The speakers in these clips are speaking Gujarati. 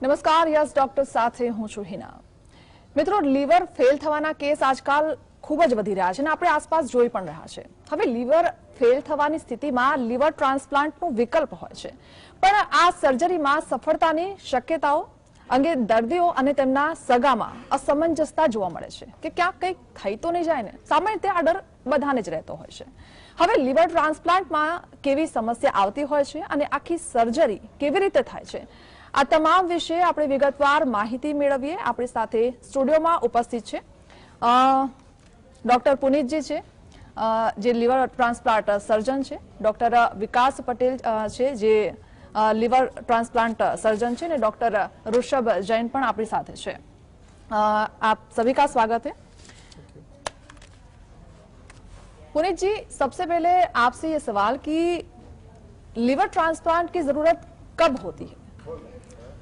નમસ્કાર, યસ ડોક્ટર સાથે હું છું હિના। મિત્રો, લીવર ફેલ થવાના કેસ આજકાલ ખૂબ જ વધી રહ્યા છે અને આપણે આસપાસ જોઈ પણ રહ્યા છે। હવે લીવર ફેલ થવાની સ્થિતિમાં લીવર ટ્રાન્સપ્લાન્ટનો વિકલ્પ હોય છે, પણ આ સર્જરીમાં સફળતાની શક્યતાઓ અંગે દર્દીઓ અને તેમના સગામાં અસમંજસતા જોવા મળે છે કે ક્યાંક કંઈક થઈ તો નહીં જાય ને। સામાન્ય રીતે આ ડર બધાને જ રહેતો હોય છે। હવે લીવર ટ્રાન્સપ્લાન્ટમાં કેવી સમસ્યા આવતી હોય છે અને આખી સર્જરી કેવી રીતે થાય છે, આ તમામ વિશે આપણે વિગતવાર માહિતી મેળવીએ। આપણી સાથે સ્ટુડિયોમાં ઉપસ્થિત છે ડોક્ટર પુનિતજી છે, જે લીવર ટ્રાન્સપ્લાન્ટ સર્જન છે, ડોક્ટર વિકાસ પટેલ છે, જે લીવર ટ્रांसप्लांट सर्जन है, डॉक्टर ऋषभ जैन पण अपनी साथ है। आप सभी का स्वागत है। पुनीत जी, सबसे पहले आपसे ये सवाल कि लिवर ट्रांसप्लांट की जरूरत कब होती है?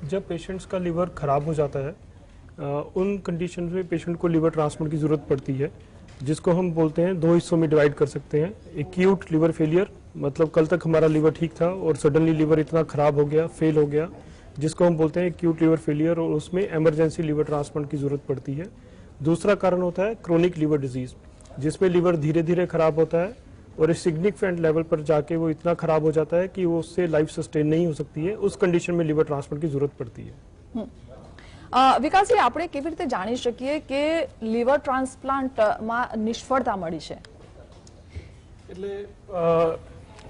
जब पेशेंट्स का लिवर खराब हो जाता है, उन कंडीशन में पेशेंट को लिवर ट्रांसप्लांट की जरूरत पड़ती है, जिसको हम बोलते हैं, दो हिस्सों में डिवाइड कर सकते हैं। एक्यूट लिवर फेलियर, मतलब कल तक हमारा लिवर ठीक था और सडनली लिवर इतना खराब हो गया, फेल हो गया, जिसको हम बोलते हैं एक्यूट लिवर फेलियर, और उसमें इमरजेंसी लिवर ट्रांसप्लांट की जरूरत पड़ती है। दूसरा कारण होता है क्रोनिक लिवर डिजीज, जिसमें लिवर धीरे धीरे खराब होता है और एक सिग्निफिकेंट लेवल पर जाके वो इतना खराब हो जाता है कि वो उससे लाइफ सस्टेन नहीं हो सकती है। उस कंडीशन में लिवर ट्रांसप्लांट की जरूरत पड़ती है। विकास जी, આપણે કેવી રીતે જાણી શકીએ કે લીવર ટ્રાન્સપ્લાન્ટમાં નિષ્ફળતા મળી છે? એટલે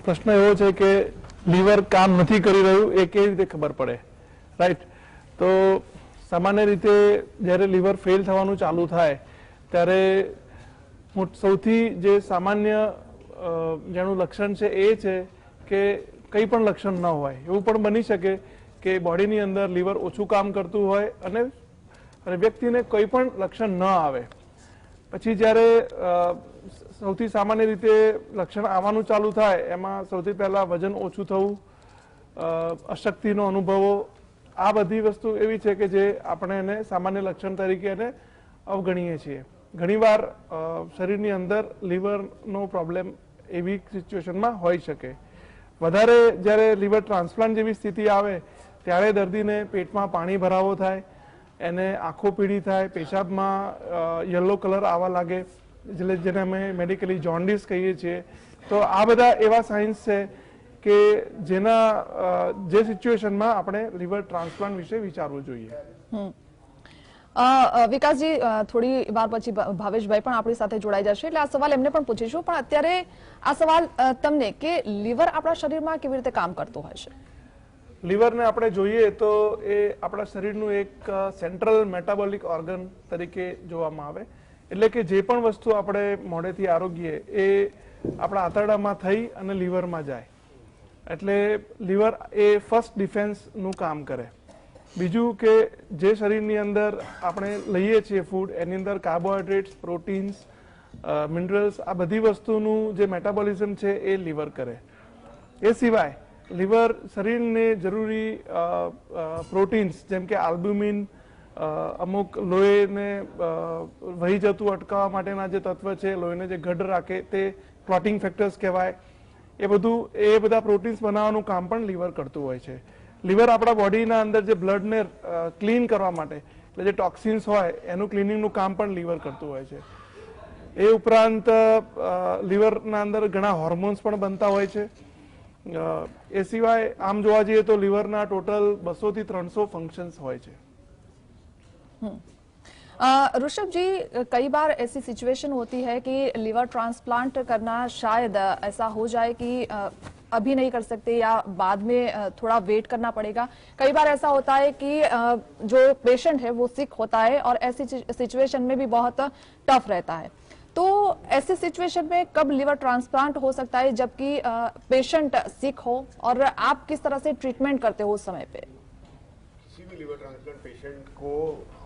પ્રશ્ન એવો છે કે લીવર કામ નથી કરી રહ્યું એ કેવી રીતે ખબર પડે, રાઈટ? તો સામાન્ય રીતે જ્યારે લીવર ફેલ થવાનું ચાલુ થાય ત્યારે સૌથી જે સામાન્ય જેનું લક્ષણ છે એ છે કે કંઈ પણ લક્ષણ ન હોય। એવું પણ બની શકે કે બોડીની અંદર લીવર ઓછું કામ કરતું હોય અને વ્યક્તિને કોઈ પણ લક્ષણ ન આવે। પછી જ્યારે સૌથી સામાન્ય રીતે લક્ષણ આવવાનું ચાલુ થાય એમાં સૌથી પહેલા વજન ઓછું થવું, અશક્તિનો અનુભવો, આ બધી વસ્તુ એવી છે કે જે આપણે એને સામાન્ય લક્ષણ તરીકે એને અવગણીએ છીએ। ઘણીવાર શરીરની અંદર લીવરનો પ્રોબ્લેમ એવી સિચ્યુએશનમાં હોઈ શકે। વધારે જ્યારે લીવર ટ્રાન્સપ્લાન્ટ જેવી સ્થિતિ આવે ત્યારે દર્દીને પેટમાં પાણી ભરાવો થાય, એને આંખો પીળી થાય, પેશાબમાં યલો કલર આવવા લાગે, જેને અમે મેડિકલી જોન્ડિસ કહીએ છીએ। તો આ બધા એવા સાઇન્સ છે કે જેના જે સિચ્યુએશનમાં આપણે લીવર ટ્રાન્સપ્લાન્ટ વિશે વિચારવું જોઈએ। વિકાસજી, થોડી વાર પછી ભાવેશભાઈ પણ આપણી સાથે જોડાઈ જશે, એટલે આ સવાલ એમને પણ પૂછીશું, પણ અત્યારે આ સવાલ તમને કે લીવર આપણા શરીરમાં કેવી રીતે કામ કરતું હોય છે? લીવરને આપણે જોઈએ તો એ આપણા શરીરનું એક સેન્ટ્રલ મેટાબોલિક ઓર્ગન તરીકે જોવામાં આવે। એટલે કે જે પણ વસ્તુ આપણે મોઢેથી આરોગીએ એ આપણા આંતરડામાં થઈ અને લીવરમાં જાય। એટલે લીવર એ ફર્સ્ટ ડિફેન્સનું કામ કરે। બીજું કે જે શરીરની અંદર આપણે લઈએ છીએ ફૂડ, એની અંદર કાર્બોહાઈડ્રેટ્સ, પ્રોટીન્સ, મિનરલ્સ, આ બધી વસ્તુનું જે મેટાબોલિઝમ છે એ લીવર કરે। એ સિવાય લીવર શરીરને જરૂરી પ્રોટીન્સ જેમ કે આલ્બ્યુમિન, અમુક લોહીને વહી જતું અટકાવવા માટેના જે તત્વ છે, લોહીને જે ઘડ રાખે તે ક્લોટિંગ ફેક્ટર્સ કહેવાય, એ બધા પ્રોટીન્સ બનાવવાનું કામ પણ લીવર કરતું હોય છે। લીવર આપણા બોડીના અંદર જે બ્લડને ક્લીન કરવા માટે, એટલે જે ટોક્સિન્સ હોય એનું ક્લિનિંગનું કામ પણ લીવર કરતું હોય છે। એ ઉપરાંત લીવરના અંદર ઘણા હોર્મોન્સ પણ બનતા હોય છે। એ સિવાય આમ જોવા જઈએ તો લીવરના ટોટલ 200 થી 300 ફંક્શન્સ હોય છે। ऋषभ जी, कई बार ऐसी सिचुएशन होती है कि लिवर ट्रांसप्लांट करना शायद ऐसा हो जाए कि अभी नहीं कर सकते या बाद में थोड़ा वेट करना पड़ेगा। कई बार ऐसा होता है कि जो पेशेंट है वो सिक होता है और ऐसी सिचुएशन में भी बहुत टफ रहता है। तो ऐसे सिचुएशन में कब लिवर ट्रांसप्लांट हो सकता है जबकि पेशेंट सिक हो, और आप किस तरह से ट्रीटमेंट करते हो उस समय पे? किसी भी लिवर ट्रांसप्लांट पेशेंट को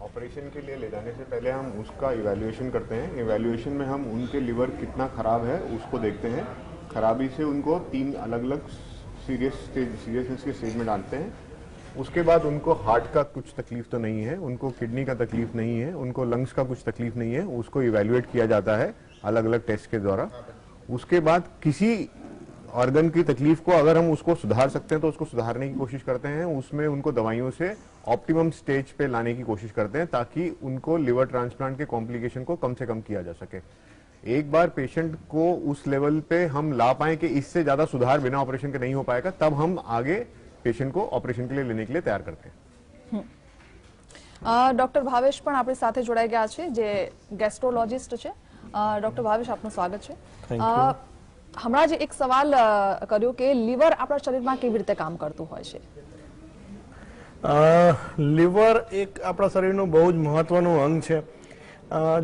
ऑपरेशन के लिए ले जाने से पहले हम उसका इवैल्यूएशन करते हैं। इवैल्यूएशन में हम उनके लिवर कितना खराब है उसको देखते हैं। खराबी से उनको 3 अलग अलग सीरियसनेस के स्टेज में डालते हैं। उसके बाद उनको हार्ट का कुछ तकलीफ तो नहीं है, उनको किडनी का तकलीफ नहीं है, उनको लंग्स का कुछ तकलीफ नहीं है, उसको इवैल्यूएट किया जाता है अलग अलग टेस्ट के द्वारा। उसके बाद किसी ऑर्गन की तकलीफ को अगर हम उसको सुधार सकते हैं तो उसको सुधारने की कोशिश करते हैं, उसमें उनको दवाइयों से ऑप्टिमम स्टेज पे लाने की कोशिश करते हैं ताकि उनको लिवर ट्रांसप्लांट के कॉम्प्लिकेशन को कम से कम किया जा सके। एक बार पेशेंट को उस लेवल पे हम ला पाए कि इससे ज्यादा सुधार बिना ऑपरेशन के नहीं हो पाएगा, तब हम आगे पेशेंट को ऑपरेशन के लिए लेने के लिए तैयार करते हैं। ડોક્ટર ભાવેશ પણ આપણી સાથે જોડાઈ ગયા છે, જે ગેસ્ટ્રોલોજિસ્ટ છે. ડોક્ટર ભાવેશ, આપનું સ્વાગત છે. હમણાં જે એક સવાલ કર્યો કે લીવર આપણા શરીરમાં કેવી રીતે કામ કરતું હોય છે? લીવર એક આપણા શરીરનું બહુ જ મહત્વનું અંગ છે.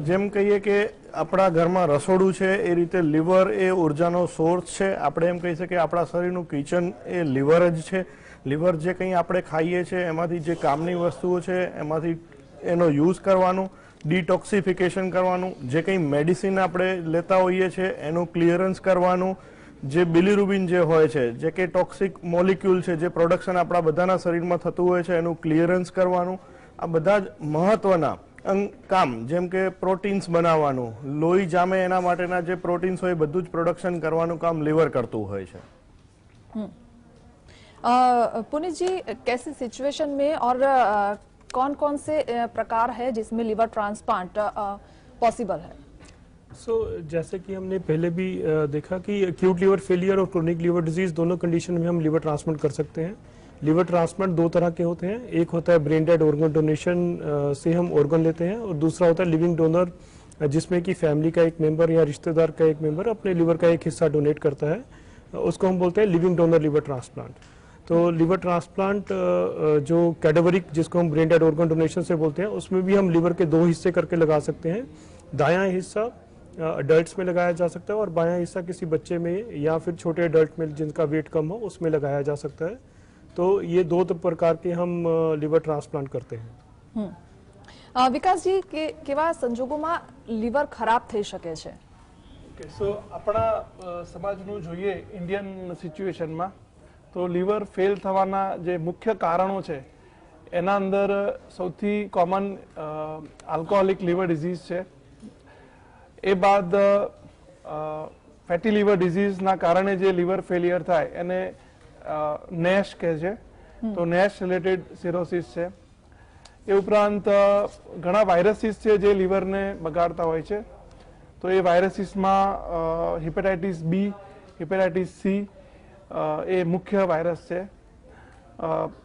જેમ કહીએ કે આપણા ઘરમાં રસોડું છે એ રીતે લીવર એ ઉર્જાનો સોર્સ છે. આપણે એમ કહી શકીએ આપણા શરીરનું કિચન એ લીવર જ છે. લીવર જે કંઈ આપણે ખાઈએ છીએ એમાંથી જે કામની વસ્તુઓ છે એમાંથી એનો યુઝ કરવાનું, ડિટોક્સિફિકેશન કરવાનું, જે કંઈ મેડિસિન આપણે લેતા હોઈએ છીએ એનું ક્લિયરન્સ કરવાનું, જે બિલિરુબિન જે હોય છે, જે કે ટોક્સિક મોલિક્યુલ છે જે પ્રોડક્શન આપણા બધાના શરીરમાં થતું હોય છે એનું ક્લિયરન્સ કરવાનું, આ બધા જ મહત્વના કામ, જેમ કે પ્રોટીન્સ બનાવવાનું, લોહી જામે એના માટેના જે પ્રોટીન્સ હોય બધું જ પ્રોડક્શન કરવાનું કામ લીવર કરતું હોય છે. पुनीत जी, कैसी सिचुएशन में और कौन कौन से प्रकार है जिसमें लिवर ट्रांसप्लांट पॉसिबल है? जैसे कि हमने पहले भी देखा कि एक्यूट लिवर फेलियर और क्रोनिक लिवर डिजीज दोनों कंडीशन में हम लिवर ट्रांसप्लांट कर सकते हैं. लिवर ट्रांसप्लांट दो तरह के होते हैं. एक होता है ब्रेन डेड ऑर्गन डोनेशन से हम ऑर्गन लेते हैं, और दूसरा होता है लिविंग डोनर, जिसमें कि फैमिली का एक मेंबर या रिश्तेदार का एक मेंबर अपने लिवर का एक हिस्सा डोनेट करता है. उसको हम बोलते हैं लिविंग डोनर लिवर ट्रांसप्लांट. तो लिवर ट्रांसप्लांट जो कैडेवरिक, जिसको हम ब्रेन डेड ऑर्गन डोनेशन से बोलते हैं, उसमें भी हम लिवर के दो हिस्से करके लगा सकते हैं. दायां हिस्सा अडल्ट्स में लगाया जा सकता है और बायां हिस्सा किसी बच्चे में या फिर छोटे अडल्ट में जिनका वेट कम हो उसमें लगाया जा सकता है. तो ये दो प्रकार के हम लिवर ट्रांसप्लांट करते हैं. વિકાસજી, કેવા સંજોગોમાં લીવર ખરાબ થઈ શકે છે? ઓકે, સો આપણા સમાજનું જોઈએ ઇન્ડિયન સિચ્યુએશનમાં તો લીવર ફેલ થવાના જે મુખ્ય કારણો છે એના અંદર સૌથી કોમન આલ્કોહોલિક લીવર ડિઝીઝ છે. એ બાદ ફેટી લીવર ડિઝીઝના કારણે જે લીવર ફેલિયર થાય એને નેશ કહે છે, તો નેશ રિલેટેડ સિરોસિસ છે. એ ઉપરાંત ઘણા વાયરસીસ છે જે લીવરને બગાડતા હોય છે. તો એ વાયરસીસમાં હિપેટાઇટિસ બી, હિપેટાઇટિસ સી એ મુખ્ય વાયરસ છે.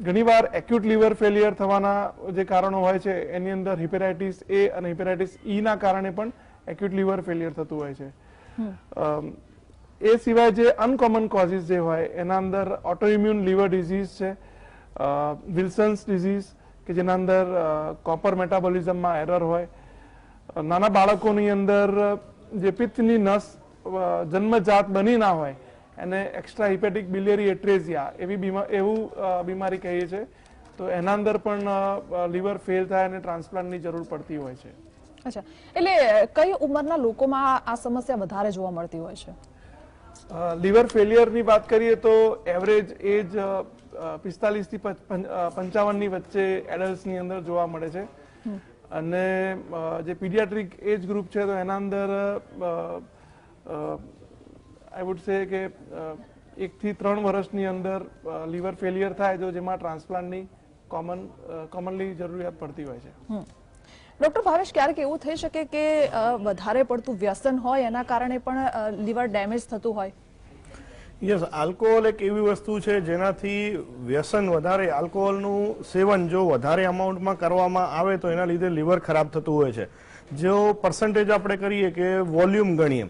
ઘણીવાર એક્યુટ લીવર ફેલિયર થવાના જે કારણો હોય છે એની અંદર હિપેટાઇટિસ એ અને હિપેટાઇટિસ ઈ ના કારણે પણ એક્યુટ લીવર ફેલિયર થતું હોય છે. એ સિવાય જે અનકોમન કોઝિસ જે હોય એના અંદર ઓટોઇમ્યુન લીવર ડિઝીઝ છે, વિલ્સન્સ ડિઝીઝ કે જેના અંદર કોપર મેટાબોલિઝમમાં એરર હોય, નાના બાળકોની અંદર જે પિત્તની નસ જન્મજાત બની ના હોય એને એક્સ્ટ્રા હિપેટિક બિલિયરી એટ્રેઝિયા એવું બીમારી કહીએ છીએ. તો એના અંદર પણ લીવર ફેલ થાય અને ટ્રાન્સપ્લાન્ટની જરૂર પડતી હોય છે. અચ્છા, એટલે કઈ ઉંમરના લોકોમાં આ સમસ્યા વધારે જોવા મળતી હોય છે? લીવર ફેલિયરની વાત કરીએ તો એવરેજ એજ 45 થી 55 ની વચ્ચે એડલ્ટ્સની અંદર જોવા મળે છે. અને જે પીડિયાટ્રિક એજ ગ્રુપ છે તો એના અંદર આઈ વુડ સે કે 1 થી 3 વર્ષની અંદર લીવર ફેલિયર થાય તો જેમાં ટ્રાન્સપ્લાન્ટની કોમનલી જરૂરિયાત પડતી હોય છે. ડોક્ટર ભાવેશ, ક્યારેક એવું થઈ શકે કે વધારે પડતું વ્યસન હોય એના કારણે પણ લીવર ડેમેજ થતું હોય? યસ, આલ્કોહોલ એક એવી વસ્તુ છે જેનાથી વ્યસન વધારે, આલ્કોહોલનું સેવન જો વધારે અમાઉન્ટમાં કરવામાં આવે તો એના લીધે લીવર ખરાબ થતું હોય છે. જો પર્સન્ટેજ આપણે કરીએ કે વોલ્યુમ ગણીએ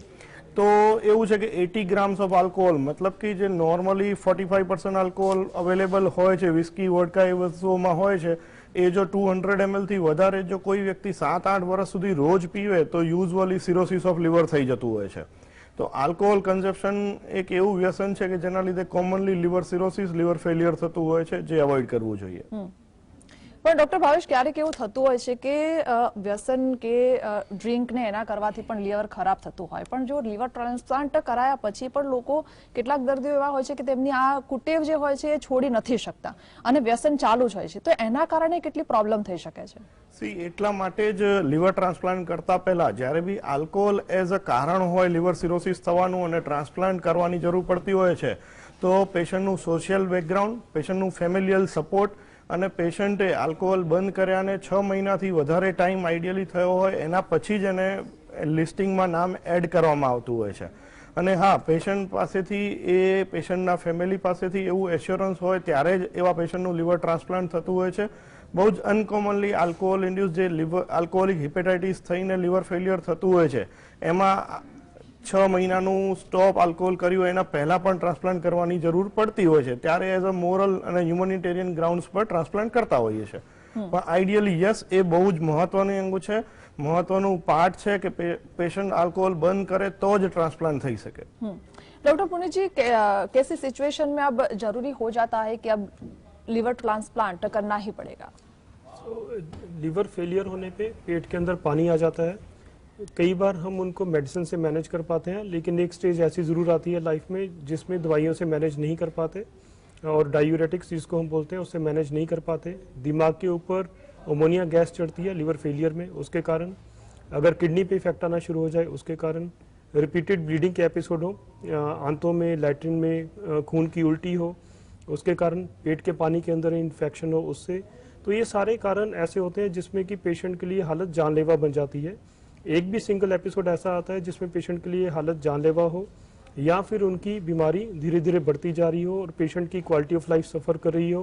તો એવું છે કે 80 ગ્રામ્સ ઓફ આલ્કોહોલ, મતલબ કે જે નોર્મલી 45% આલ્કોહોલ અવેલેબલ હોય છે, વિસ્કી વોડકા એ વસ્તુઓમાં હોય છે, એ જો 200 ml થી વધારે જો કોઈ વ્યક્તિ 7-8 વર્ષ સુધી રોજ પીવે તો યુઝ્યુઅલી સિરોસિસ ઓફ લીવર થઈ જતું હોય છે. તો આલ્કોહોલ કન્ઝપ્શન એક એવું વ્યસન છે કે જેના લીધે commonly liver cirrhosis, liver failure થતું હોય છે, જે અવોઇડ કરવું જોઈએ. પણ ડોક્ટર ભાવેશ, ક્યારેક એવું થતું હોય છે કે વ્યસન કે ડ્રિંક ને એના કરવાથી પણ લીવર ખરાબ થતું હોય, પણ જો લીવર ટ્રાન્સપ્લાન્ટ કરાયા પછી પણ લોકો, કેટલાક દર્દીઓ એવા હોય છે કે તેમની આ કુટેવ જે હોય છે એ છોડી નથી શકતા અને વ્યસન ચાલુ જ હોય છે, તો એના કારણે કેટલી પ્રોબ્લેમ થઈ શકે છે? સી એટલા માટે જ લીવર ટ્રાન્સપ્લાન્ટ કરતા પહેલા જ્યારે બી આલ્કોહોલ એઝ અ કારણ હોય લીવર સિરોસિસ થવાનું અને ટ્રાન્સપ્લાન્ટ કરવાની જરૂર પડતી હોય છે, તો પેશન્ટનું સોશિયલ બેકગ્રાઉન્ડ, પેશન્ટનું ફેમિલિયલ સપોર્ટ અને પેશન્ટે આલ્કોહોલ બંધ કર્યાને 6 મહિનાથી વધારે ટાઈમ આઈડિયલી થયો હોય એના પછી જ એને લિસ્ટિંગમાં નામ એડ કરવામાં આવતું હોય છે. અને હા, પેશન્ટ પાસેથી એ પેશન્ટના ફેમિલી પાસેથી એવું એશ્યોરન્સ હોય ત્યારે જ એવા પેશન્ટનું લીવર ટ્રાન્સપ્લાન્ટ થતું હોય છે. બહુ જ અનકોમનલી આલ્કોહોલ ઇન્ડ્યુસ જે લીવર આલ્કોહોલિક હિપેટાઇટિસ થઈને લીવર ફેલિયર થતું હોય છે, એમાં 6 મહિનાનું સ્ટોપ આલ્કોહોલ કર્યું એના પહેલા પણ ટ્રાન્સપ્લાન્ટ કરવાની જરૂર પડતી હોય છે, ત્યારે એઝ અ મોરલ અને હ્યુમેનિટેરિયન ગ્રાઉન્ડ્સ પર ટ્રાન્સપ્લાન્ટ કરતા હોઈએ છીએ. પણ આઈડિયલી યસ, એ બહુ જ મહત્વનું અંગ છે, મહત્વનું પાર્ટ છે કે પેશન્ટ આલ્કોહોલ બંધ કરે તો જ ट्रांसप्लांट થઈ શકે. डॉक्टर पुनीत जी, कैसी सिचुएशन में अब जरूरी हो जाता है कि अब लिवर ट्रांसप्लांट करना ही पड़ेगा? लीवर फेलियर होने पे पेट के अंदर पानी आ जाता है. कई बार हम उनको मेडिसिन से मैनेज कर पाते हैं, लेकिन एक स्टेज ऐसी ज़रूर आती है लाइफ में जिसमें दवाइयों से मैनेज नहीं कर पाते और डायूरेटिक्स जिसको हम बोलते हैं उससे मैनेज नहीं कर पाते. दिमाग के ऊपर अमोनिया गैस चढ़ती है लीवर फेलियर में, उसके कारण अगर किडनी पे इफेक्ट आना शुरू हो जाए, उसके कारण रिपीटेड ब्लीडिंग के एपिसोड हो, आंतों में लैट्रिन में खून की उल्टी हो, उसके कारण पेट के पानी के अंदर इन्फेक्शन हो उससे. तो ये सारे कारण ऐसे होते हैं जिसमें कि पेशेंट के लिए हालत जानलेवा बन जाती है. एक भी सिंगल एपिसोड ऐसा आता है जिसमें पेशेंट के लिए हालत जानलेवा हो या फिर उनकी बीमारी धीरे धीरे बढ़ती जा रही हो और पेशेंट की क्वालिटी ऑफ लाइफ सफ़र कर रही हो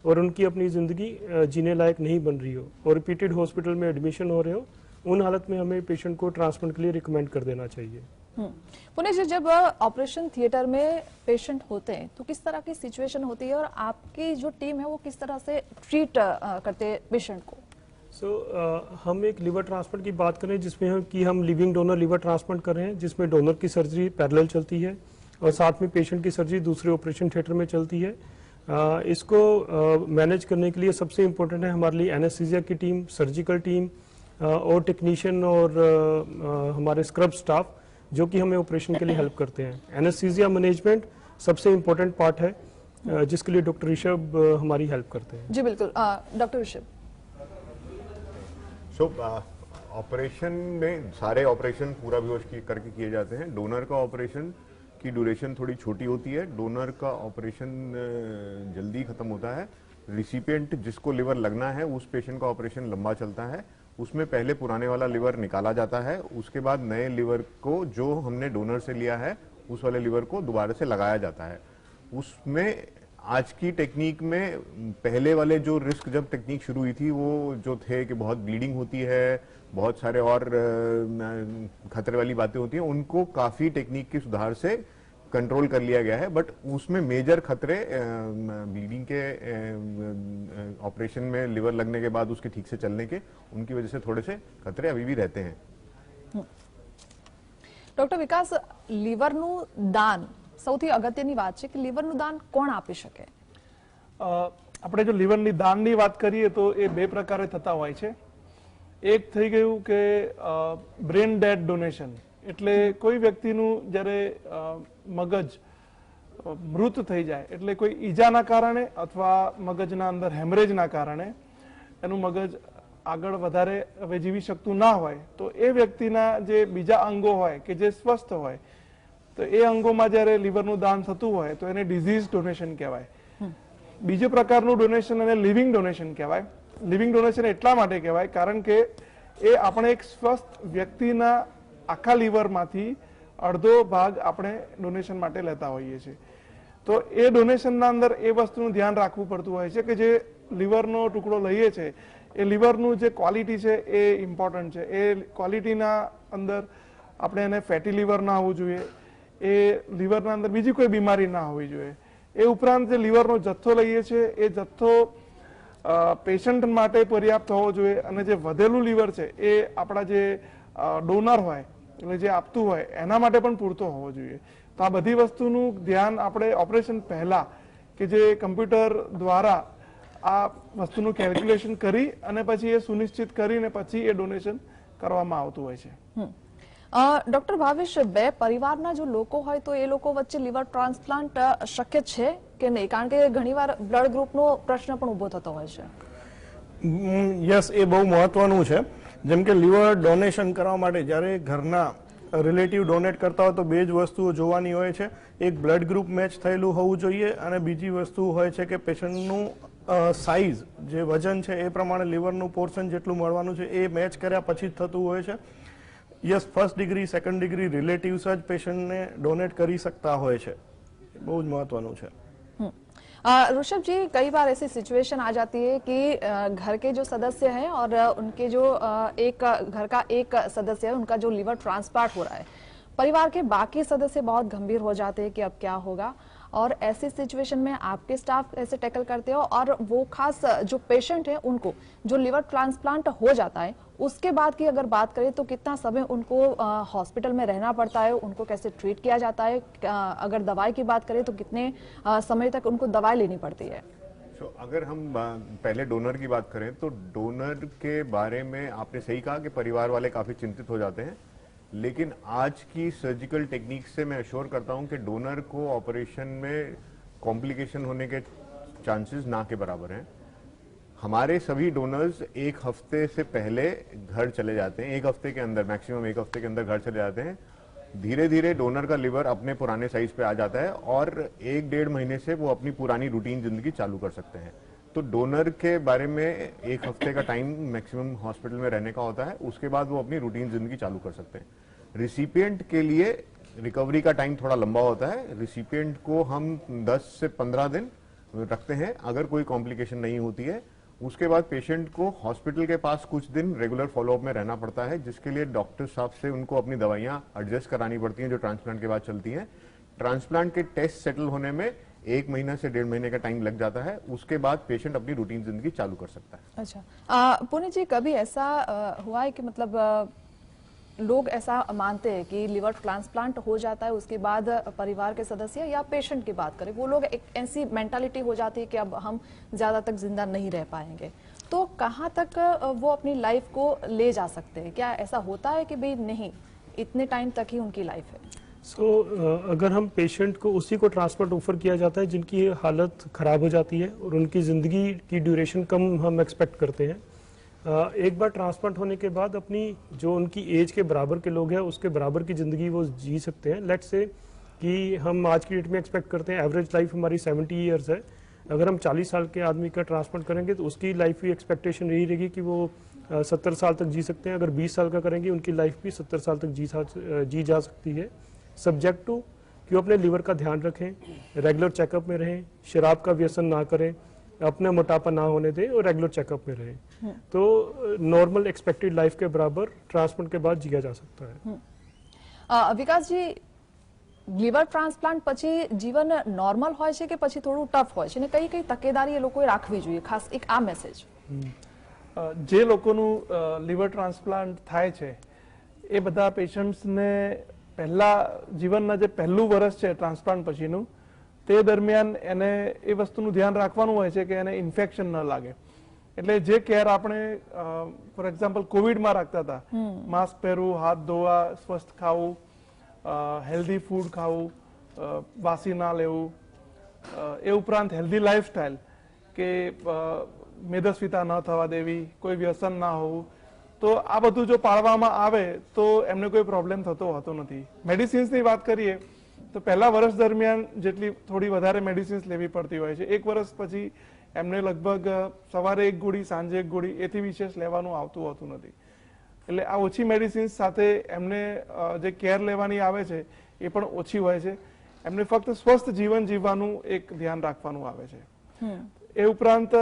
और उनकी अपनी ज़िंदगी जीने लायक नहीं बन रही हो और रिपीटेड हॉस्पिटल में एडमिशन हो रहे हो, उन हालत में हमें पेशेंट को ट्रांसप्लांट के लिए रिकमेंड कर देना चाहिए. पुनीत जी, जब ऑपरेशन थिएटर में पेशेंट होते हैं तो किस तरह की सिचुएशन होती है और आपकी जो टीम है वो किस तरह से ट्रीट करते हैं पेशेंट को? हम एक लिवर ट्रांसप्लांट की बात करें जिसमें हम लिविंग डोनर लिवर ट्रांसप्लांट कर रहे हैं, जिसमें डोनर की सर्जरी पैरेलल चलती है और साथ में पेशेंट की सर्जरी दूसरे ऑपरेशन थिएटर में चलती है. इसको मैनेज करने के लिए सबसे इम्पोर्टेंट है हमारे लिए एनेस्थीसिया की टीम, सर्जिकल टीम और टेक्नीशियन और हमारे स्क्रब स्टाफ जो कि हमें ऑपरेशन के लिए हेल्प करते हैं. एनेस्थीसिया मैनेजमेंट सबसे इम्पोर्टेंट पार्ट है जिसके लिए डॉक्टर ऋषभ हमारी हेल्प करते हैं. जी बिल्कुल. डॉक्टर ऋषभ, ऑपरेशन में सारे ऑपरेशन पूरा बेहोश करके किए जाते हैं. डोनर का ऑपरेशन की ड्यूरेशन थोड़ी छोटी होती है. डोनर का ऑपरेशन जल्दी खत्म होता है. रिसिपिएंट जिसको लिवर लगना है उस पेशेंट का ऑपरेशन लंबा चलता है. उसमें पहले पुराने वाला लिवर निकाला जाता है, उसके बाद नए लिवर को जो हमने डोनर से लिया है उस वाले लिवर को दोबारा से लगाया जाता है. उसमें आज की टेक्निक में पहले वाले जो रिस्क जब टेक्निक शुरू हुई थी वो जो थे कि बहुत ब्लीडिंग होती है, बहुत सारे और खतरे वाली बातें होती हैं, उनको काफ़ी टेक्निक के सुधार से कंट्रोल कर लिया गया है. बट उसमें मेजर खतरे ब्लीडिंग के ऑपरेशन में लिवर लगने के बाद उसके ठीक से चलने के, उनकी वजह से थोड़े से खतरे अभी भी रहते हैं. ડોક્ટર વિકાસ, લીવરનું દાન સૌથી અગત્યની વાત છે કે લીવરનું દાન કોણ આપી શકે? આપણે જો લીવરની દાનની વાત કરીએ તો એ બે પ્રકારે થતા હોય છે. એક થઈ ગયું કે બ્રેન ડેડ ડોનેશન, એટલે કોઈ વ્યક્તિનું જ્યારે મગજ મૃત થઈ જાય, એટલે કોઈ ઈજાના કારણે અથવા મગજના અંદર હેમરેજના કારણે એનું મગજ આગળ વધારે હવે જીવી શકતું ના હોય, તો એ વ્યક્તિના જે બીજા અંગો હોય કે જે સ્વસ્થ હોય, તો એ અંગોમાં જ્યારે લીવરનું દાન થતું હોય તો એને ડિઝીઝ ડોનેશન કહેવાય. બીજો પ્રકારનું ડોનેશન એને લિવિંગ ડોનેશન કહેવાય. લિવિંગ ડોનેશન એટલા માટે કહેવાય કારણ કે એ આપણે એક સ્વસ્થ વ્યક્તિના આખા લીવરમાંથી અડધો ભાગ આપણે ડોનેશન માટે લેતા હોઈએ છીએ. તો એ ડોનેશનના અંદર એ વસ્તુનું ધ્યાન રાખવું પડતું હોય છે કે જે લીવરનો ટુકડો લઈએ છીએ એ લીવરનું જે ક્વોલિટી છે એ ઇમ્પોર્ટન્ટ છે. એ ક્વોલિટીના અંદર આપણે એને ફેટી લીવર ના હોવું જોઈએ, એ લીવરના અંદર બીજી કોઈ બીમારી ના હોવી જોઈએ. એ ઉપરાંત જે લીવરનો જથ્થો લઈએ છીએ એ જથ્થો પેશન્ટ માટે પર્યાપ્ત હોવો જોઈએ અને જે વધેલું લીવર છે એ આપણા જે ડોનર હોય એટલે જે આપતું હોય એના માટે પણ પૂરતો હોવો જોઈએ. તો આ બધી વસ્તુનું ધ્યાન આપણે ઓપરેશન પહેલા કે જે કમ્પ્યુટર દ્વારા આ વસ્તુનું કેલ્ક્યુલેશન કરી અને પછી એ સુનિશ્ચિત કરીને પછી એ ડોનેશન કરવામાં આવતું હોય છે. ડોક્ટર ભાવેશ, બે પરિવારના જો લોકો હોય તો એ લોકો વચ્ચે લીવર ટ્રાન્સપ્લાન્ટ શક્ય છે કે નહીં? કારણ કે ઘણીવાર બ્લડ ગ્રુપનો પ્રશ્ન પણ ઉભો થતો હોય છે. યસ, એ બહુ મહત્વનું છે. જેમ કે લીવર ડોનેશન કરવા માટે જ્યારે ઘરના રિલેટિવ ડોનેટ કરતા હોય તો બે જ વસ્તુઓ જોવાની હોય છે. એક બ્લડ ગ્રુપ મેચ થયેલું હોવું જોઈએ અને બીજી વસ્તુ હોય છે કે પેશન્ટનું સાઇઝ, જે વજન છે એ પ્રમાણે લીવરનું પોર્શન જેટલું મળવાનું છે એ મેચ કર્યા પછી જ થતું હોય છે. Yes, first degree second degree relatives જ પેશન્ટને ડોनेट કરી सकता હોય છે. બહુ જ महत्वનું છે. ऋषभ जी, कई बार ऐसी सिचुएशन आ जाती है कि घर के जो सदस्य हैं और उनके जो एक घर का एक सदस्य है, उनका जो लिवर ट्रांसप्लांट हो रहा है, परिवार के बाकी सदस्य बहुत गंभीर हो जाते हैं कि अब क्या होगा, और ऐसी सिचुएशन में आपके स्टाफ ऐसे टैकल करते हो, और वो खास जो पेशेंट है उनको जो लिवर ट्रांसप्लांट हो जाता है उसके बाद की अगर बात करें तो कितना समय उनको हॉस्पिटल में रहना पड़ता है, उनको कैसे ट्रीट किया जाता है, अगर दवाई की बात करें तो कितने समय तक उनको दवाई लेनी पड़ती है? अगर हम पहले डोनर की बात करें तो डोनर के बारे में आपने सही कहा कि परिवार वाले काफी चिंतित हो जाते हैं, लेकिन आज की सर्जिकल टेक्निक से मैं अश्योर करता हूं कि डोनर को ऑपरेशन में कॉम्प्लिकेशन होने के चांसेस ना के बराबर हैं. हमारे सभी डोनर्स एक हफ्ते से पहले घर चले जाते हैं, एक हफ्ते के अंदर, मैक्सिमम एक हफ्ते के अंदर घर चले जाते हैं. धीरे धीरे डोनर का लिवर अपने पुराने साइज पे आ जाता है और 1-1.5 महीने से वो अपनी पुरानी रूटीन जिंदगी चालू कर सकते हैं. तो डोनर के बारे में एक हफ्ते का टाइम मैक्सिमम हॉस्पिटल में रहने का होता है, उसके बाद वो अपनी रूटीन जिंदगी चालू कर सकते हैं. रिसिपिएंट के लिए रिकवरी का टाइम थोड़ा लंबा होता है. रिसिपिएंट को हम 10 से 15 दिन रखते हैं अगर कोई कॉम्प्लिकेशन नहीं होती है. उसके बाद पेशेंट को हॉस्पिटल के पास कुछ दिन रेगुलर फॉलोअप में रहना पड़ता है, जिसके लिए डॉक्टर साहब से उनको अपनी दवाइयां एडजस्ट करानी पड़ती हैं जो ट्रांसप्लांट के बाद चलती हैं. ट्रांसप्लांट के टेस्ट सेटल होने में 1 महीना से 1.5 महीने का टाइम लग जाता है. उसके बाद पेशेंट अपनी रूटीन जिंदगी चालू कर सकता है. अच्छा, पुनीत जी, कभी ऐसा हुआ है कि मतलब लोग ऐसा मानते हैं कि लिवर ट्रांसप्लांट हो जाता है उसके बाद परिवार के सदस्य या पेशेंट की बात करें, वो लोग एक ऐसी मेंटालिटी हो जाती है कि अब हम ज्यादा तक जिंदा नहीं रह पाएंगे, तो कहाँ तक वो अपनी लाइफ को ले जा सकते हैं? क्या ऐसा होता है कि भाई नहीं, इतने टाइम तक ही उनकी लाइफ है? अगर हम पेशेंट को उसी को ट्रांसप्लांट ऑफर किया जाता है जिनकी हालत खराब हो जाती है और उनकी जिंदगी की ड्यूरेशन कम हम एक्सपेक्ट करते हैं, एक बार ट्रांसप्लांट होने के बाद अपनी जो उनकी एज के बराबर के लोग हैं उसके बराबर की ज़िंदगी वो जी सकते हैं. लेट्स से कि हम आज की डेट में एक्सपेक्ट करते हैं एवरेज लाइफ हमारी 70 ईयर्स है. अगर हम 40 साल के आदमी का ट्रांसप्लांट करेंगे तो उसकी लाइफ की एक्सपेक्टेशन यही रहेगी कि वो 70 साल तक जी सकते हैं. अगर 20 साल का करेंगे उनकी लाइफ भी 70 साल तक जी जा सकती है, सब्जेक्ट टू कि वो अपने लिवर का ध्यान रखें, रेगुलर चेकअप में रहें, शराब का व्यसन ना करें, अपने मोटापा ना होने दें और रेगुलर चेकअप में रहें. तो नॉर्मल एक्सपेक्टेड लाइफ के बराबर ट्रांसप्लांट के बाद जिया जा सकता है. विकास जी, लिवर ट्रांसप्लांट પછી જીવન નોર્મલ હોય છે કે પછી થોડું ટફ હોય છે ને કઈ કઈ તકેદારી એ લોકોએ રાખવી જોઈએ, ખાસ એક આ મેસેજ? જે લોકોનું લીવર ટ્રાન્સપ્લાન્ટ થાય છે એ બધા પેશન્ટ્સને પહેલા જીવનના જે પહેલું વર્ષ છે ટ્રાન્સપ્લાન્ટ પછીનું તે દરમિયાન એને એ વસ્તુનું ધ્યાન રાખવાનું હોય છે કે એને ઇન્ફેક્શન ન લાગે. એટલે જે કેર આપણે ફોર એક્ઝામ્પલ કોવિડમાં રાખતા હતા, માસ્ક પહેરવું, હાથ ધોવા, સ્વસ્થ ખાવું, હેલ્ધી ફૂડ ખાવું, વાસી ના લેવું, એ ઉપરાંત હેલ્ધી લાઈફસ્ટાઈલ કે મેદસ્વીતા ન થવા દેવી, કોઈ વ્યસન ના હોવું, તો આ બધું જો પાળવામાં આવે તો એમને કોઈ પ્રોબ્લેમ થતો હોતો નથી. મેડિસિન્સની વાત કરીએ તો પહેલા વર્ષ દરમિયાન જેટલી થોડી વધારે મેડિસિન્સ લેવી પડતી હોય છે, 1 વર્ષ પછી એમને લગભગ સવારે 1 ગોળી, સાંજે 1 ગોળી, એથી વિશેષ લેવાનું આવતું હોતું નથી. એટલે આ ઓછી મેડિસિન્સ સાથે એમને જે કેર લેવાની આવે છે એ પણ ઓછી હોય છે. એમને ફક્ત સ્વસ્થ જીવન જીવવાનું એક ધ્યાન રાખવાનું આવે છે. એ ઉપરાંત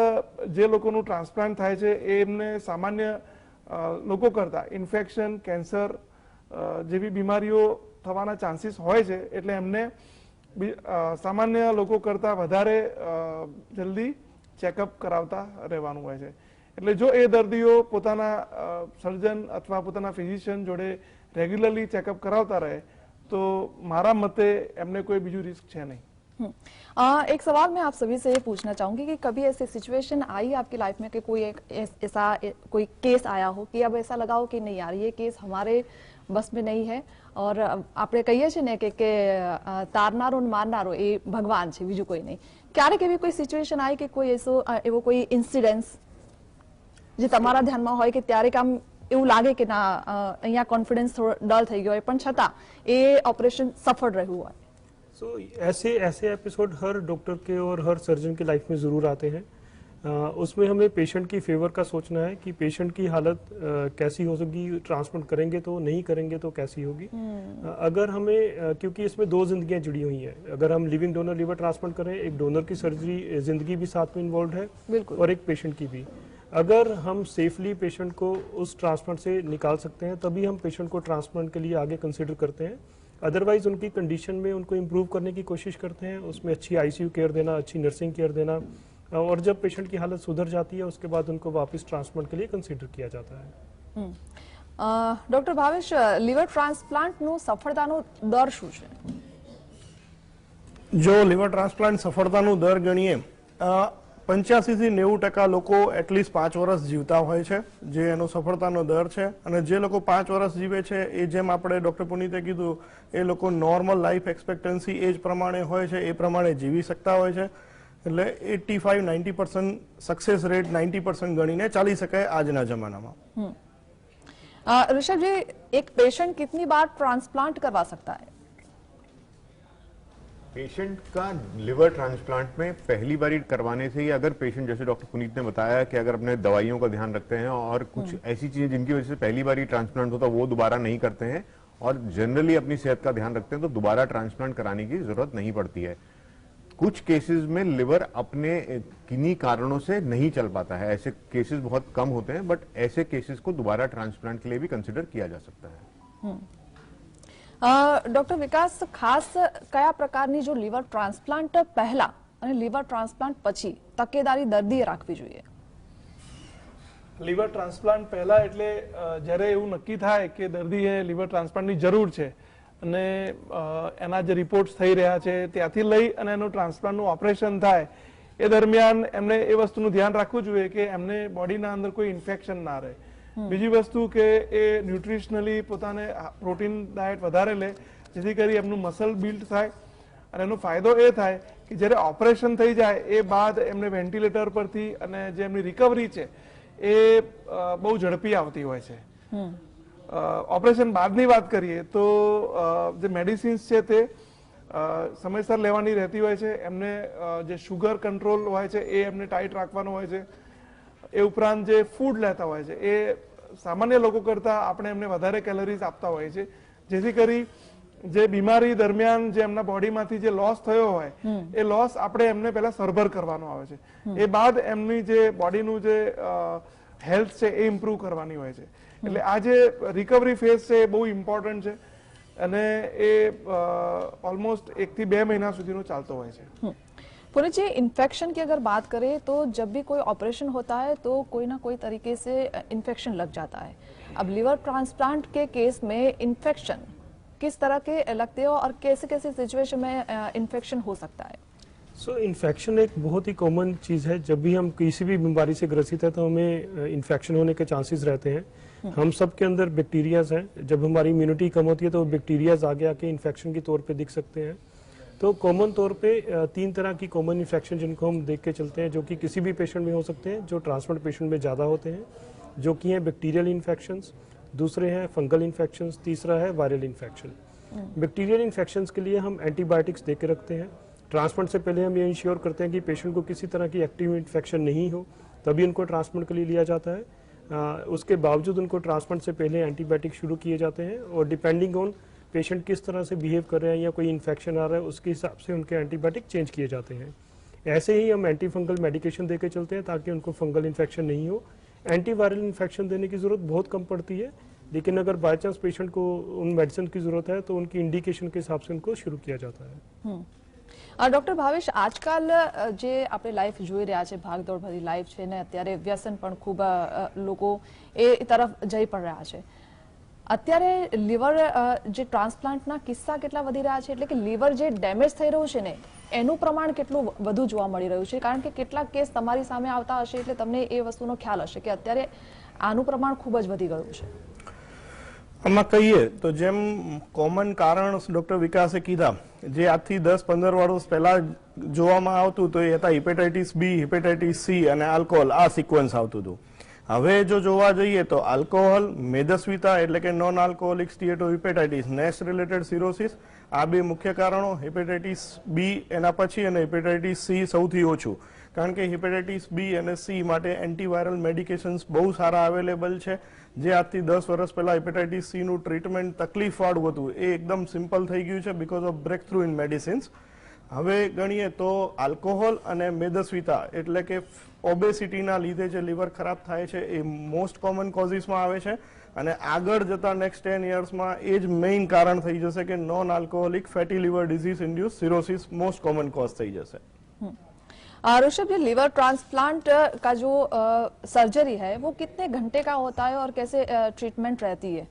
જે લોકોનું ટ્રાન્સપ્લાન્ટ થાય છે એ એમને સામાન્ય લોકો કરતા ઇન્ફેક્શન, કેન્સર જેવી બીમારીઓ થવાના ચાન્સીસ હોય છે, એટલે એમને સામાન્ય લોકો કરતા વધારે જલ્દી ચેકઅપ કરાવતા રહેવાનું હોય છે. એટલે જો એ દર્દીઓ પોતાના સર્જન અથવા પોતાના ફિઝિશિયન જોડે રેગ્યુલરલી ચેકઅપ કરાવતા રહે તો મારા મતે એમને કોઈ બીજું રિસ્ક છે નહીં. एक सवाल मैं आप सभी से ये पूछना चाहूंगी कि कभी ऐसी सिचुएशन आई आपकी लाइफ में कि कोई एक ऐसा कोई केस आया हो कि अब ऐसा लगा हो कि नहीं यार ये केस हमारे बस में नहीं है और આપણે કહીએ છીએ ને કે તારનારો ને મારનારો એ ભગવાન છે બીજું કોઈ નહીં ક્યારેક એવી કોઈ સિચ્યુએશન આવી કે કોઈ એવો કોઈ ઇન્સિડન્સ જે તમારા ધ્યાનમાં હોય કે ત્યારે આમ એવું લાગે કે ના અહીંયા કોન્ફિડન્સ થોડો ડલ થઈ ગયો હોય પણ છતાં એ ઓપરેશન સફળ રહ્યું હોય सो ऐसे एपिसोड हर डॉक्टर के और हर सर्जन की लाइफ में ज़रूर आते हैं। उसमें हमें पेशेंट की फेवर का सोचना है कि पेशेंट की हालत कैसी हो सकेगी, ट्रांसप्लांट करेंगे तो नहीं करेंगे तो कैसी होगी। अगर हमें क्योंकि इसमें दो जिंदगियां जुड़ी हुई हैं, अगर हम लिविंग डोनर लिवर ट्रांसप्लांट करें, एक डोनर की सर्जरी जिंदगी भी साथ में इन्वॉल्व है और एक पेशेंट की भी। अगर हम सेफली पेशेंट को उस ट्रांसप्लांट से निकाल सकते हैं तभी हम पेशेंट को ट्रांसप्लांट के लिए आगे कंसिडर करते हैं। अदरवाइज उनकी कंडीशन में उनको इम्प्रूव करने की कोशिश करते हैं, उसमें अच्छी आईसीयू केयर देना, अच्छी नर्सिंग केयर देना, और जब पेशेंट की हालत सुधर जाती है उसके बाद उनको वापस ट्रांसप्लांट के लिए कंसीडर किया जाता है। डॉक्टर भावेश, लिवर ट्रांसप्लांट नो सफलतानो दर શું છે? જો लिवर ट्रांसप्लांट સફળતાનો દર ગણીએ 85 થી 90% લોકો એટલીસ્ટ 5 વર્ષ જીવતા હોય છે, જે એનો સફળતાનો દર છે। અને જે લોકો 5 વર્ષ જીવે છે એ જેમ આપણે ડોક્ટર પુનીતે કીધું એ લોકો નોર્મલ લાઈફ એક્સપેક્ટન્સી એજ પ્રમાણે હોય છે એ પ્રમાણે જીવી શકતા હોય છે। એટલે 85-90% सक्सेस रेट 90% गणीने चाली सके आजना जमानामां। ऋषभ जी, एक पेशेंट कितनी बार ट्रांसप्लांट करवा सकता है? पेशेंट का लिवर ट्रांसप्लांट में पहली बार करवाने से ही, अगर पेशेंट जैसे डॉक्टर पुनीत ने बताया कि अगर अपने दवाइयों का ध्यान रखते हैं और कुछ ऐसी चीजें जिनकी वजह से पहली बार ही ट्रांसप्लांट होता वो दोबारा नहीं करते हैं और जनरली अपनी सेहत का ध्यान रखते हैं, तो दोबारा ट्रांसप्लांट कराने की जरूरत नहीं पड़ती है। कुछ केसेस में लिवर अपने किन्हीं कारणों से नहीं चल पाता है, ऐसे केसेस बहुत कम होते हैं, बट ऐसे केसेस को दोबारा ट्रांसप्लांट के लिए भी कंसिडर किया जा सकता है। डॉक्टर विकास, खास कया प्रकारनी जो लिवर ट्रांसप्लांट पहला અને लिवर ट्रांसप्लांट પછી તકેદારી દર્દીએ રાખવી જોઈએ? લીવર ટ્રાન્સપ્લાન્ટ પહેલા એટલે જ્યારે એવું નક્કી થાય કે દર્દીએ લીવર ટ્રાન્સપ્લાન્ટની જરૂર છે અને એના જે રિપોર્ટ્સ થઈ રહ્યા છે ત્યાંથી લઈ અને એનું ટ્રાન્સપ્લાન્ટનું ઓપરેશન થાય એ દરમિયાન એમને એ વસ્તુનું ધ્યાન રાખવું જોઈએ કે એમને બોડીના અંદર કોઈ ઇન્ફેક્શન ના રહે। બીજી વસ્તુ કે એ ન્યુટ્રિશનલી પોતાને પ્રોટીન ડાયટ વધારે લે જેથી કરી એમનું મસલ બિલ્ડ થાય અને એનો ફાયદો એ થાય કે જ્યારે ઓપરેશન થઈ જાય એ બાદ એમને વેન્ટિલેટર પરથી અને જે એમની રિકવરી છે એ બહુ ઝડપી આવતી હોય છે। ઓપરેશન બાદની વાત કરીએ તો જે મેડિસિન્સ છે તે સમયસર લેવાની રહેતી હોય છે, એમને જે શુગર કંટ્રોલ હોય છે એ એમને ટાઈટ રાખવાનો હોય છે, એ ઉપરાંત જે ફૂડ લેતા હોય છે એ સામાન્ય લોકો કરતા આપણે એમને વધારે કેલરીઝ આપતા હોય છે જેથી કરી જે બીમારી દરમિયાન જે એમના બોડીમાંથી જે લોસ થયો હોય એ લોસ આપણે એમને પહેલા સરભર કરવાનો આવે છે, એ બાદ એમની જે બોડીનું જે હેલ્થ છે એ ઇમ્પ્રૂવ કરવાની હોય છે। એટલે આ જે રિકવરી ફેઝ છે એ બહુ ઇમ્પોર્ટન્ટ છે અને એ ઓલમોસ્ટ 1 થી 2 મહિના સુધીનો ચાલતો હોય છે। पुनीत जी, इन्फेक्शन की अगर बात करें तो जब भी कोई ऑपरेशन होता है तो कोई ना कोई तरीके से इन्फेक्शन लग जाता है। अब लिवर ट्रांसप्लांट के केस में इन्फेक्शन किस तरह के लगते हो और कैसे कैसे सिचुएशन में इन्फेक्शन हो सकता है? सो इन्फेक्शन एक बहुत ही कॉमन चीज़ है। जब भी हम किसी भी बीमारी से ग्रसित है तो हमें इन्फेक्शन होने के चांसेस रहते हैं। हम सब के अंदर बैक्टीरियाज हैं, जब हमारी इम्यूनिटी कम होती है तो बैक्टीरियाज आगे आके इन्फेक्शन के तौर पे दिख सकते हैं। तो कॉमन तौर पे 3 तरह की कॉमन इन्फेक्शन जिनको हम देख के चलते हैं, जो कि किसी भी पेशेंट में हो सकते हैं, जो ट्रांसप्लांट पेशेंट में ज़्यादा होते हैं, जो कि हैं बैक्टीरियल इन्फेक्शंस, दूसरे हैं फंगल इन्फेक्शंस, तीसरा है वायरल इन्फेक्शन। बैक्टीरियल इन्फेक्शंस के लिए हम एंटीबायोटिक्स दे के रखते हैं। ट्रांसप्लांट से पहले हम ये इंश्योर करते हैं कि पेशेंट को किसी तरह की एक्टिव इन्फेक्शन नहीं हो, तभी उनको ट्रांसप्लांट के लिए लिया जाता है। उसके बावजूद उनको ट्रांसप्लांट से पहले एंटीबायोटिक शुरू किए जाते हैं और डिपेंडिंग ऑन पेशेंट किस तरह से बिहेव कर रहे हैं या कोई इन्फेक्शन आ रहा है उसके हिसाब से उनके एंटीबायोटिक चेंज किए जाते हैं। ऐसे ही हम एंटी फंगल मेडिकेशन देकर चलते हैं ताकि उनको फंगल इन्फेक्शन नहीं हो। एंटीवायरल इन्फेक्शन देने की जरूरत बहुत कम पड़ती है, लेकिन अगर बाय चांस पेशेंट को उन मेडिसिन की जरूरत है तो उनकी इंडिकेशन के हिसाब से उनको शुरू किया जाता है। ડોક્ટર ભાવેશ, આજકાલ જે આપણે લાઈફ જોઈ રહ્યા છે, ભાગદોડ ભરી લાઈફ છે ને અત્યારે વ્યસન પણ ખૂબ લોકો એ તરફ જઈ પણ રહ્યા છે। અત્યારે લીવર જે ટ્રાન્સપ્લાન્ટના કિસ્સા કેટલા વધી રહ્યા છે, એટલે કે લીવર જે ડેમેજ થઈ રહ્યું છે ને એનું પ્રમાણ કેટલું વધુ જોવા મળી રહ્યું છે? કારણ કે કેટલાક કેસ તમારી સામે આવતા હશે એટલે તમને એ વસ્તુનો ખ્યાલ હશે કે અત્યારે આનું પ્રમાણ ખૂબ જ વધી ગયું છે. આમાં કહીએ તો જેમ કોમન કારણ ડોક્ટર વિકાસે કીધા, જે આજથી 10-15 વર્ષ પહેલા જોવામાં આવતું તો એ હતા હિપેટાઇટિસ બી, હિપેટાઇટિસ સી અને આલ્કોહોલ, આ સિક્વન્સ આવતું હતું. હવે જો જોવા જઈએ તો આલ્કોહોલ, મેદસ્વીતા એટલે કે નોન આલ્કોહોલિક સ્ટીએટોહિપેટાઇટિસ, નેશ રિલેટેડ સિરોસિસ, આ બે મુખ્ય કારણો. હિપેટાઇટિસ બી એના પછી અને હિપેટાઇટિસ સી સૌથી ઓછું, કારણ કે હિપેટાઇટિસ બી અને સી માટે એન્ટીવાયરલ મેડિકેશન્સ બહુ સારા અવેલેબલ છે. જે આજથી 10 વર્ષ પહેલા હિપેટાઇટિસ સી નું ટ્રીટમેન્ટ તકલીફવાળું હતું એ એકદમ સિમ્પલ થઈ ગયું છે because of breakthrough in medicines. હવે ગણીએ તો આલ્કોહોલ અને મેદસ્વીતા એટલે કે ઓબેસિટીના લીધે જે લીવર ખરાબ થાય છે એ મોસ્ટ કોમન કોઝિસમાં આવે છે, અને આગળ જતા નેક્સ્ટ 10 યર્સમાં એ જ મેઇન કારણ થઈ જશે કે non alcoholic fatty liver disease induce cirrhosis most common cause થઈ જશે. ऋषभ, जी लिवर ट्रांसप्लांट का जो सर्जरी है वो कितने घंटे का होता है और कैसे ट्रीटमेंट रहती है?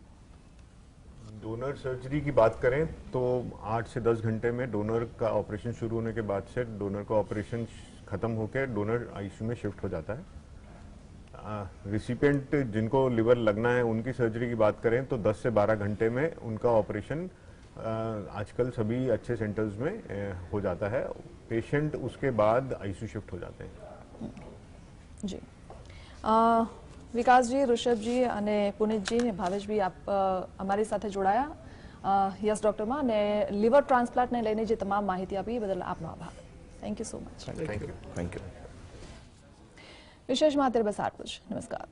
डोनर सर्जरी की बात करें तो 8 से 10 घंटे में डोनर का ऑपरेशन शुरू होने के बाद से डोनर का ऑपरेशन खत्म होकर डोनर आईसीयू में शिफ्ट हो जाता है. रिसिपिएंट जिनको लिवर लगना है उनकी सर्जरी की बात करें तो 10 से 12 घंटे में उनका ऑपरेशन आजकल सभी अच्छे सेंटर्स में हो जाता है. पेशेंट उसके बाद आईसीयू शिफ्ट हो जाते हैं. जी વિકાસજી, ઋષભજી અને પુનિતજી, ભાવેશજી, આપ અમારી સાથે જોડાયા યસ ડોક્ટરમાં અને લીવર ટ્રાન્સપ્લાન્ટને લઈને જે તમામ માહિતી આપી એ બદલ આપનો આભાર. Thank you so much. Thank you. Thank you. વિશેષમાં અત્યારે બસ આટલું જ. નમસ્કાર.